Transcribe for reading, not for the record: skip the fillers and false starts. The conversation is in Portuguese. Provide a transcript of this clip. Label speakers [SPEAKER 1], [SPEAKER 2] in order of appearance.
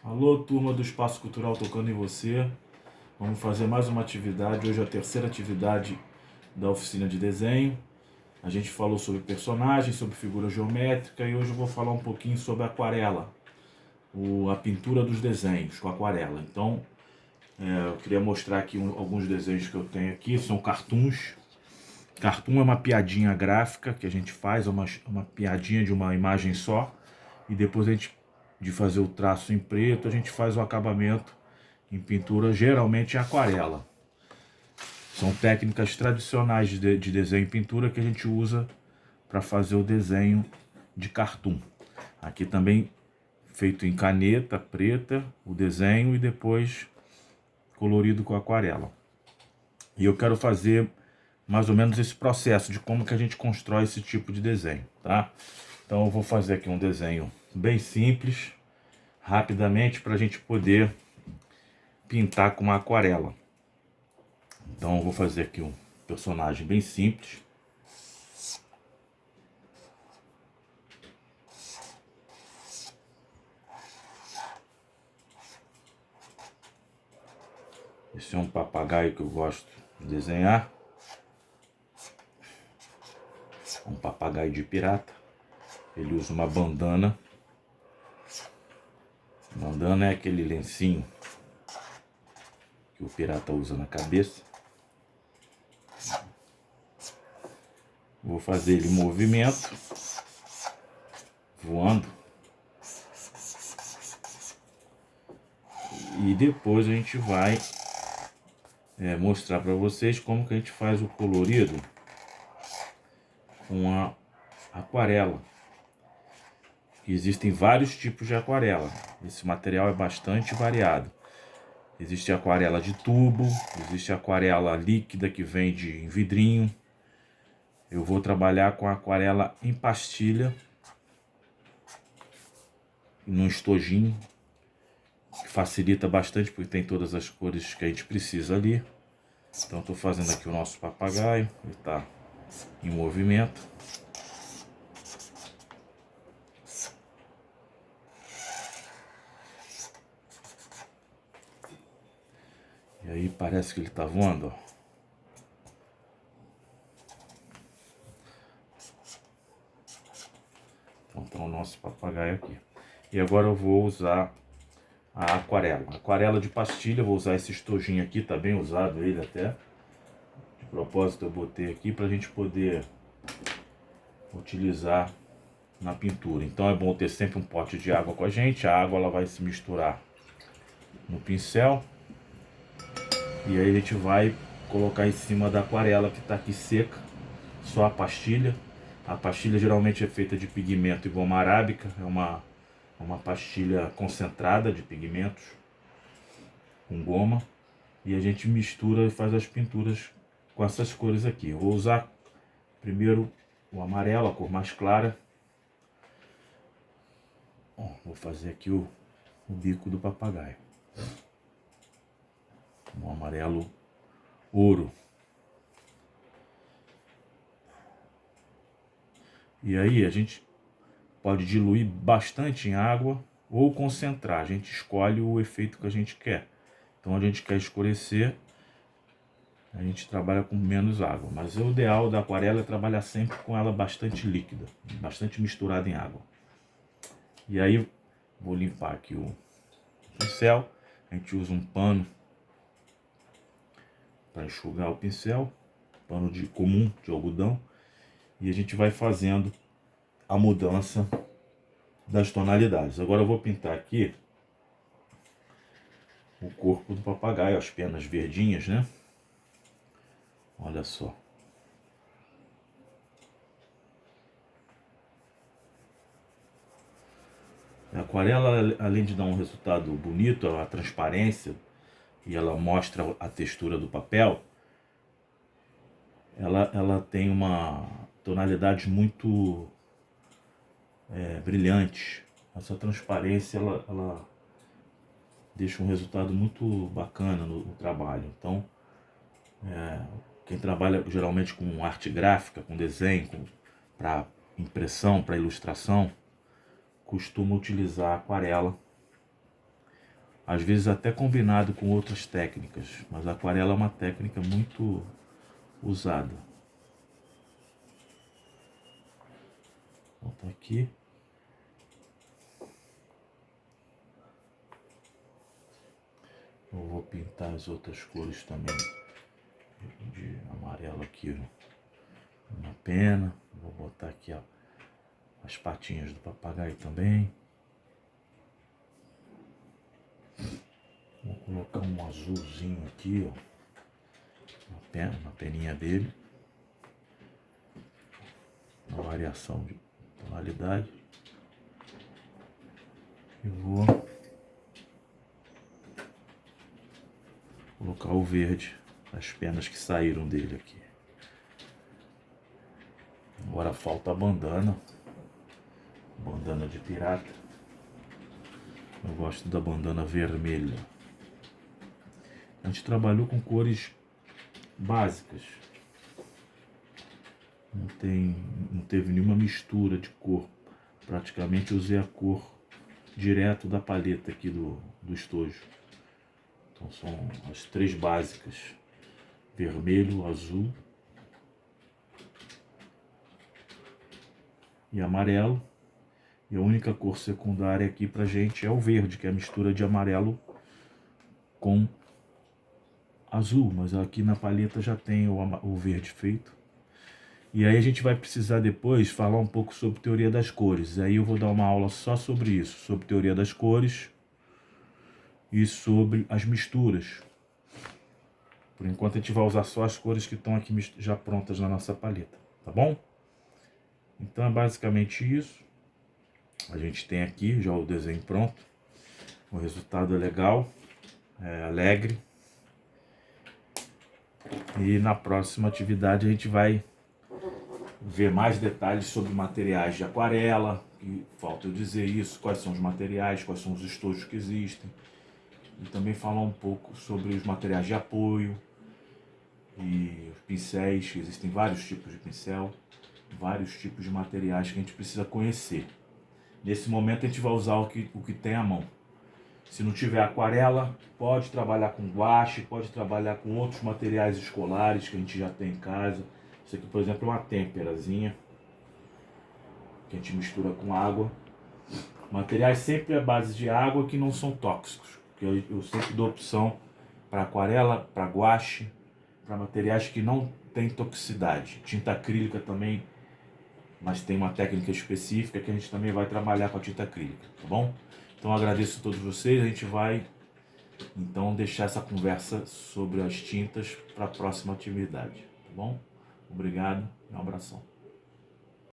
[SPEAKER 1] Alô, turma do Espaço Cultural Tocando em Você. Vamos fazer mais uma atividade. Hoje é a terceira atividade da oficina de desenho. A gente falou sobre personagens, sobre figura geométrica e hoje eu vou falar um pouquinho sobre aquarela, a pintura dos desenhos com aquarela. Então, eu queria mostrar aqui alguns desenhos que eu tenho aqui, são cartoons. Cartoon é uma piadinha gráfica que a gente faz, uma piadinha de uma imagem só, e depois de fazer o traço em preto, a gente faz o acabamento em pintura, geralmente em aquarela. São técnicas tradicionais de desenho em pintura que a gente usa para fazer o desenho de cartoon. Aqui também feito em caneta preta, o desenho, e depois colorido com aquarela. E eu quero fazer mais ou menos esse processo de como que a gente constrói esse tipo de desenho, tá? Então eu vou fazer aqui um desenho bem simples, rapidamente, para a gente poder pintar com uma aquarela. Então eu vou fazer aqui um personagem bem simples. Esse é um papagaio que eu gosto de desenhar. Um papagaio de pirata. Ele usa uma bandana. Bandana é aquele lencinho que o pirata usa na cabeça. Vou fazer ele em movimento, voando. E depois a gente vai mostrar para vocês como que a gente faz o colorido com a aquarela. Existem vários tipos de aquarela. Esse material é bastante variado. Existe aquarela de tubo, existe aquarela líquida que vende em vidrinho. Eu vou trabalhar com aquarela em pastilha, num estojinho, que facilita bastante porque tem todas as cores que a gente precisa ali. Então estou fazendo aqui o nosso papagaio, ele está em movimento. E aí parece que ele está voando, ó. Então tá o nosso papagaio aqui. E agora eu vou usar a aquarela. Aquarela de pastilha, vou usar esse estojinho aqui, tá bem usado ele até. De propósito eu botei aqui para a gente poder utilizar na pintura. Então é bom ter sempre um pote de água com a gente. A água ela vai se misturar no pincel. E aí a gente vai colocar em cima da aquarela que está aqui seca, só a pastilha. A pastilha geralmente é feita de pigmento e goma arábica, é uma pastilha concentrada de pigmentos com goma. E a gente mistura e faz as pinturas com essas cores aqui. Eu vou usar primeiro o amarelo, a cor mais clara. Bom, vou fazer aqui o bico do papagaio. Um amarelo ouro. E aí a gente pode diluir bastante em água ou concentrar. A gente escolhe o efeito que a gente quer. Então a gente quer escurecer, a gente trabalha com menos água. Mas o ideal da aquarela é trabalhar sempre com ela bastante líquida, bastante misturada em água. E aí vou limpar aqui o pincel. A gente usa um pano para enxugar o pincel, pano comum de algodão. E a gente vai fazendo a mudança das tonalidades. Agora eu vou pintar aqui o corpo do papagaio, as penas verdinhas, né? Olha só. A aquarela, além de dar um resultado bonito, a transparência, e ela mostra a textura do papel, ela tem uma tonalidade muito brilhante. Essa transparência ela deixa um resultado muito bacana no trabalho. Então, quem trabalha geralmente com arte gráfica, com desenho, para impressão, para ilustração, costuma utilizar a aquarela às vezes até combinado com outras técnicas, mas a aquarela é uma técnica muito usada. Vou botar aqui. Eu vou pintar as outras cores também de amarelo aqui na pena. Vou botar aqui, ó, as patinhas do papagaio também. Vou colocar um azulzinho aqui, ó, na peninha dele. Uma variação de tonalidade. E vou colocar o verde, as penas que saíram dele aqui. Agora falta a bandana. Bandana de pirata. Eu gosto da bandana vermelha. A gente trabalhou com cores básicas. Não teve nenhuma mistura de cor. Praticamente usei a cor direto da paleta aqui do estojo. Então são as 3 básicas: vermelho, azul e amarelo. E a única cor secundária aqui pra gente é o verde, que é a mistura de amarelo com azul, mas aqui na paleta já tem o verde feito. E aí a gente vai precisar depois falar um pouco sobre teoria das cores. Aí eu vou dar uma aula só sobre isso, sobre teoria das cores e sobre as misturas. Por enquanto a gente vai usar só as cores que estão aqui já prontas na nossa paleta, tá bom? Então é basicamente isso. A gente tem aqui já o desenho pronto. O resultado é legal, é alegre. E na próxima atividade a gente vai ver mais detalhes sobre materiais de aquarela. E falta eu dizer isso, quais são os materiais, quais são os estojos que existem. E também falar um pouco sobre os materiais de apoio e os pincéis, que existem vários tipos de pincel, vários tipos de materiais que a gente precisa conhecer. Nesse momento a gente vai usar o que tem à mão. Se não tiver aquarela, pode trabalhar com guache, pode trabalhar com outros materiais escolares que a gente já tem em casa. Isso aqui, por exemplo, é uma têmperazinha que a gente mistura com água. Materiais sempre à base de água que não são tóxicos. Porque eu sempre dou opção para aquarela, para guache, para materiais que não têm toxicidade. Tinta acrílica também, mas tem uma técnica específica que a gente também vai trabalhar com a tinta acrílica, tá bom? Então eu agradeço a todos vocês. A gente vai então deixar essa conversa sobre as tintas para a próxima atividade, tá bom? Obrigado e um abração.